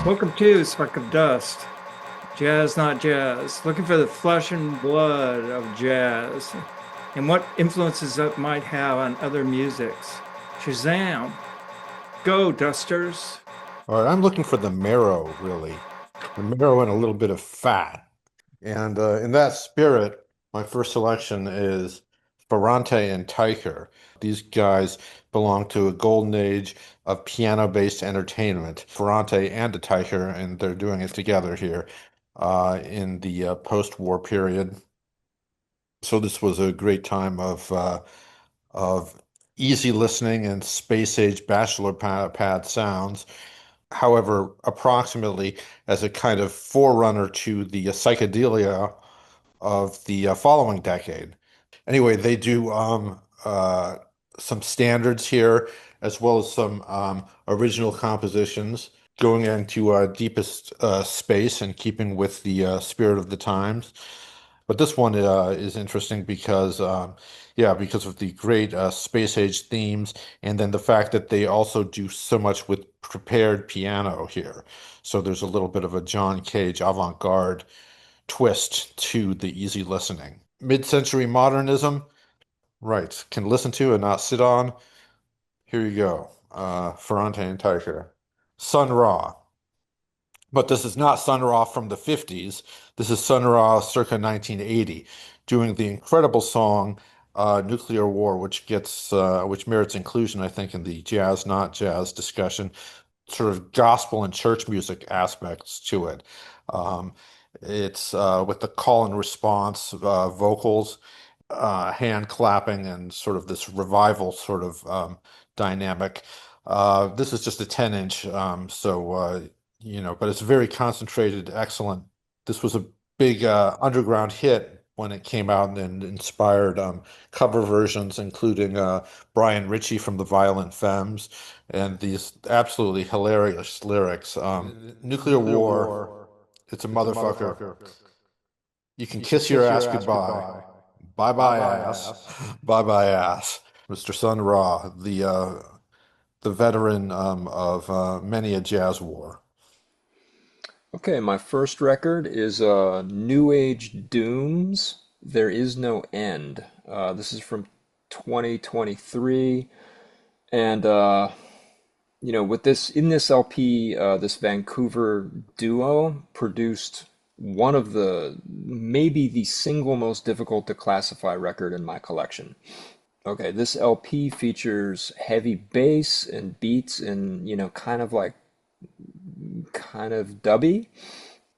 Welcome to Speck of Dust. Jazz, not jazz. Looking for the flesh and blood of jazz and what influences it might have on other musics. Shazam! Go, Dusters! All right, I'm looking for the marrow, really. The marrow and a little bit of fat. And in that spirit, my first selection is Ferrante and Teicher. These guys belong to a golden age of piano-based entertainment. Ferrante and Teicher, and they're doing it together here in the post-war period. So this was a great time of easy listening and space age bachelor pad sounds. However, approximately as a kind of forerunner to the psychedelia of the following decade. Anyway, they do some standards here as well as some original compositions going into deepest space and keeping with the spirit of the times. But this one is interesting because, yeah, because of the great space age themes, and then the fact that they also do so much with prepared piano here. So there's a little bit of a John Cage avant-garde twist to the easy listening. Mid-century modernism, right, can listen to and not sit on. Here you go. Ferrante and Teicher. Sun Ra. But this is not Sun Ra from the 50s. This is Sun Ra circa 1980, doing the incredible song Nuclear War, which merits inclusion, I think, in the jazz, not jazz discussion, sort of gospel and church music aspects to it. Um, it's with the call and response vocals, hand clapping, and sort of this revival sort of dynamic. This is just a 10-inch, but it's very concentrated, excellent. This was a big underground hit when it came out and inspired cover versions, including Brian Ritchie from the Violent Femmes and these absolutely hilarious lyrics. Nuclear Nuclear war, war. it's a It's a motherfucker. motherfucker. You can You can kiss your kiss ass your ass goodbye. goodbye. Bye Bye bye bye, ass. ass. Bye bye ass. Mr. Sun Ra, the veteran of many a jazz war. Okay, my first record is New Age Dooms. There is no end. This is from 2023, and with this LP, this Vancouver duo produced one of maybe the single most difficult to classify record in my collection. Okay, this LP features heavy bass and beats and kind of dubby.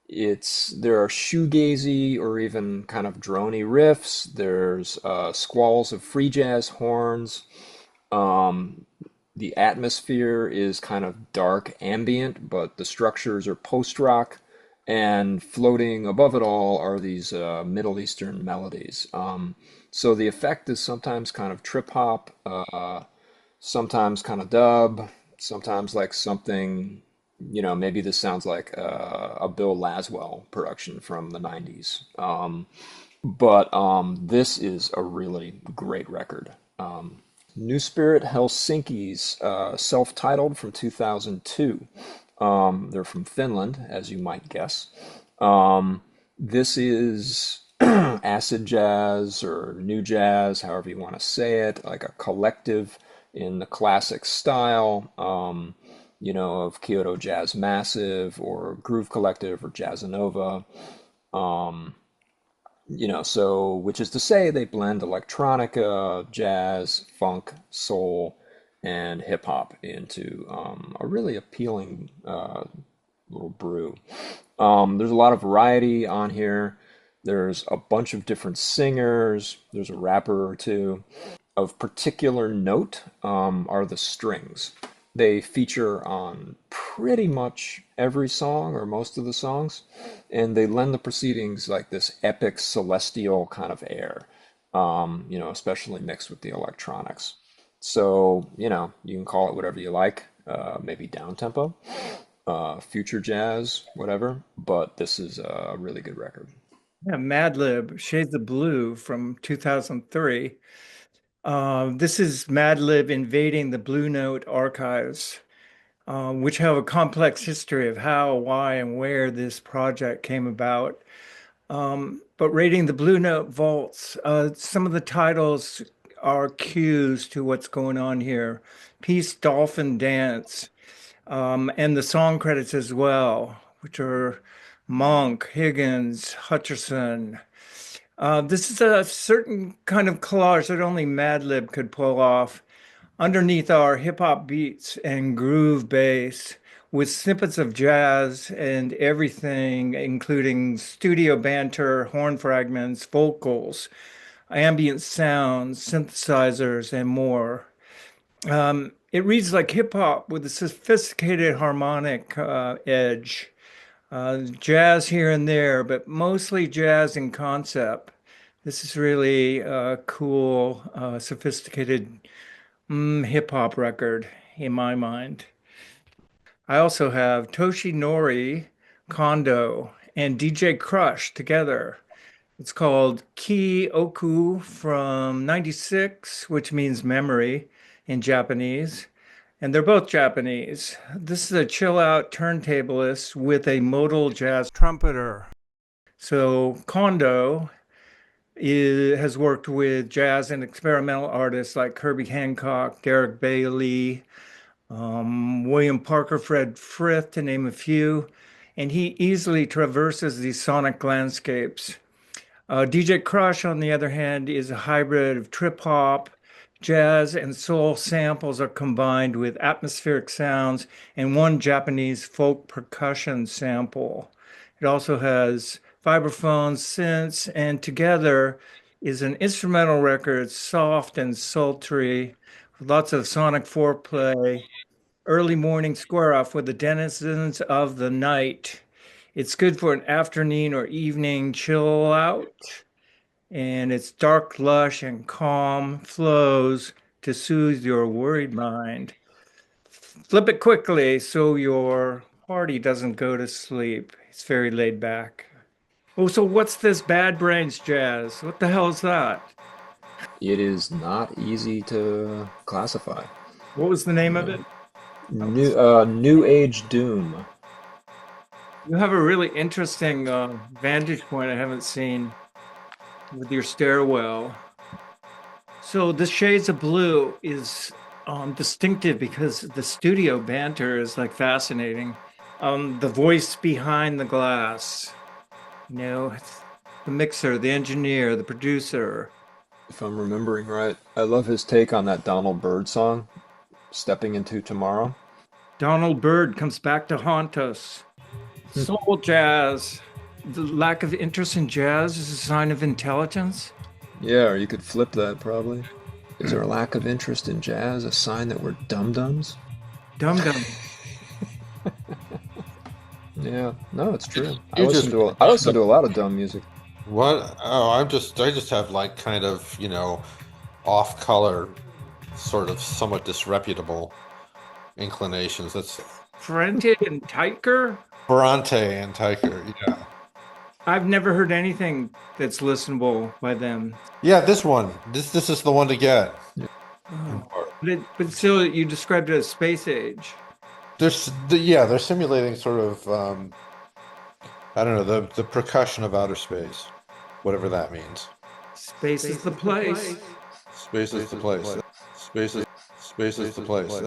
There are shoegazy or even kind of drony riffs. There's squalls of free jazz horns. Um, the atmosphere is kind of dark ambient, but the structures are post rock, and floating above it all are these Middle Eastern melodies. So the effect is sometimes kind of trip hop, sometimes kind of dub, sometimes like something, maybe this sounds like a Bill Laswell production from the 90s. But this is a really great record. Nuspirit Helsinki's self-titled from 2002. They're from Finland, as you might guess. This is acid jazz or new jazz, however you want to say it, like a collective in the classic style, of Kyoto Jazz Massive or Groove Collective or Jazzanova. So which is to say they blend electronica, jazz, funk, soul, and hip hop into a really appealing little brew. There's a lot of variety on here. There's a bunch of different singers. There's a rapper or two. Of particular note are the strings. They feature on pretty much every song or most of the songs, and they lend the proceedings like this epic celestial kind of air, especially mixed with the electronics. So, you can call it whatever you like, maybe down tempo, future jazz, whatever, but this is a really good record. Yeah, Madlib, Shades of Blue from 2003. This is Madlib invading the Blue Note archives. which have a complex history of how, why, and where this project came about. But rating the Blue Note vaults, some of the titles are cues to what's going on here. Peace, Dolphin Dance, and the song credits as well, which are Monk, Higgins, Hutcherson. This is a certain kind of collage that only Madlib could pull off underneath our hip hop beats and groove bass with snippets of jazz and everything, including studio banter, horn fragments, vocals, ambient sounds, synthesizers, and more. It reads like hip hop with a sophisticated harmonic edge, jazz here and there, but mostly jazz in concept. This is really a cool, sophisticated hip hop record in my mind. I also have Toshinori Kondo and DJ Krush together. It's called Ki Oku from 96, which means memory in Japanese. And they're both Japanese. This is a chill out turntablist with a modal jazz trumpeter. So Kondo has worked with jazz and experimental artists like Herbie Hancock, Derek Bailey, William Parker, Fred Frith, to name a few. And he easily traverses these sonic landscapes. DJ Krush, on the other hand, is a hybrid of trip hop, jazz, and soul samples are combined with atmospheric sounds and one Japanese folk percussion sample. It also has vibraphones, synths, and together is an instrumental record, soft and sultry, with lots of sonic foreplay, early morning square off with the denizens of the night. It's good for an afternoon or evening chill out, and it's dark, lush, and calm flows to soothe your worried mind. Flip it quickly so your party doesn't go to sleep. It's very laid back. Oh, so what's this Bad Brains jazz? What the hell is that? It is not easy to classify. What was the name of it? New Age Doom. You have a really interesting vantage point I haven't seen with your stairwell. So the shades of blue is distinctive because the studio banter is like fascinating. The voice behind the glass, it's the mixer, the engineer, the producer. If I'm remembering right, I love his take on that Donald Byrd song, Stepping Into Tomorrow. Donald Byrd comes back to haunt us. Soul jazz. The lack of interest in jazz is a sign of intelligence. Yeah, or you could flip that probably. Is there a lack of interest in jazz a sign that we're dum-dums? Dum-dum. Yeah, no, it's true. I listen to a lot of dumb music. What? Oh, I just have like kind of, off-color, sort of somewhat disreputable inclinations. That's Ferrante and Teicher? Ferrante and Teicher, yeah. I've never heard anything that's listenable by them. Yeah, this one. This is the one to get. Oh. But still, you described it as space age. They're simulating sort of, I don't know, the percussion of outer space, whatever that means. Space is the place. Space is the place. Space is the place.